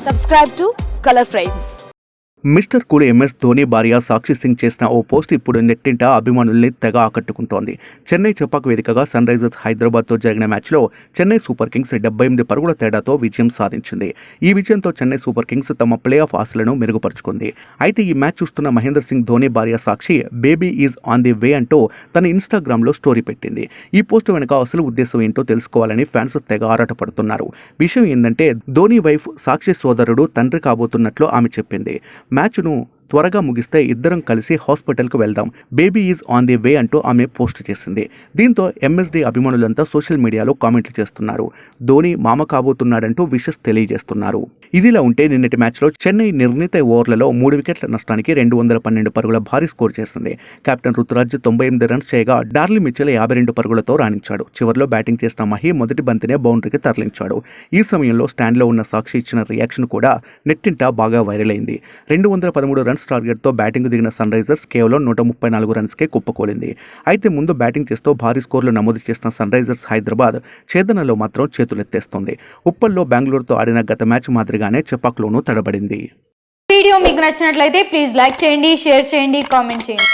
Subscribe to Color Frames. Mister cool MS Dhoni భార్య సాక్షి సింగ్ చేసిన ఓ post ఇప్పుడు నెట్టింట అభిమానుల్ని తెగ ఆకట్టుకుంటోంది. చెన్నై చెపాక్ వేదికగా సన్ రైజర్స్ హైదరాబాద్తో జరిగిన మ్యాచ్లో చెన్నై సూపర్ కింగ్స్ 78 పరుగుల తేడాతో విజయం సాధించింది. ఈ విజయంతో చెన్నై సూపర్ కింగ్స్ తమ ప్లే ఆఫ్ ఆశలను మెరుగుపరుచుకుంది. అయితే ఈ మ్యాచ్ చూస్తున్న మహేందర్ సింగ్ ధోని భార్య Sakshi baby is on the way అంటూ తన ఇన్స్టాగ్రామ్లో స్టోరీ పెట్టింది. ఈ పోస్ట్ వెనుక అసలు ఉద్దేశం ఏంటో తెలుసుకోవాలని ఫ్యాన్స్ తెగ ఆరాటపడుతున్నారు. విషయం ఏంటంటే ధోని వైఫ్ సాక్షి సోదరుడు తండ్రి కాబోతున్నట్లు ఆమె చెప్పింది. మ్యాచ్ను త్వరగా ముగిస్తే ఇద్దరం కలిసి హాస్పిటల్కు వెళ్దాం, baby is on the way అంటూ ఆమె పోస్ట్ చేసింది. దీంతో ఎంఎస్డి అభిమానులంతా సోషల్ మీడియాలో కామెంట్లు చేస్తున్నారు. ధోని మామ కాబోతున్నాడంటూ విషెస్ తెలియజేస్తున్నారు. ఇదిలా ఉంటే నిన్నటి మ్యాచ్లో చెన్నై నిర్ణీత ఓవర్లలో 3 వికెట్ల నష్టానికి 212 పరుగుల భారీ స్కోర్ చేసింది. కెప్టెన్ రుతురాజ్ 98 రన్స్ చేయగా డార్లీ మిచెల్ 52 పరుగులతో రాణించాడు. చివరిలో బ్యాటింగ్ చేసిన మహి మొదటి బంతినే బౌండరీకి తరలించాడు. ఈ సమయంలో స్టాండ్లో ఉన్న సాక్షి ఇచ్చిన రియాక్షన్ కూడా నెట్టింట బాగా వైరల్ అయింది. 213 రన్స్ టార్గెట్తో బ్యాటింగ్ దిగిన సన్ రైజర్స్ కేవలం 134 రన్స్కే కుప్పకూలింది. అయితే ముందు బ్యాటింగ్ చేస్తూ భారీ స్కోర్లు నమోదు చేసిన సన్ రైజర్స్ హైదరాబాద్ ఛేదనలో మాత్రం చేతులెత్తేస్తుంది. ఉప్పల్లో బెంగళూరుతో ఆడిన గత మ్యాచ్ మాదిరిగానే చెపాక్లోనూ తడబడింది. వీడియో మీకు నచ్చినట్లయితే ప్లీజ్ లైక్ చేయండి, షేర్ చేయండి, కామెంట్ చేయండి.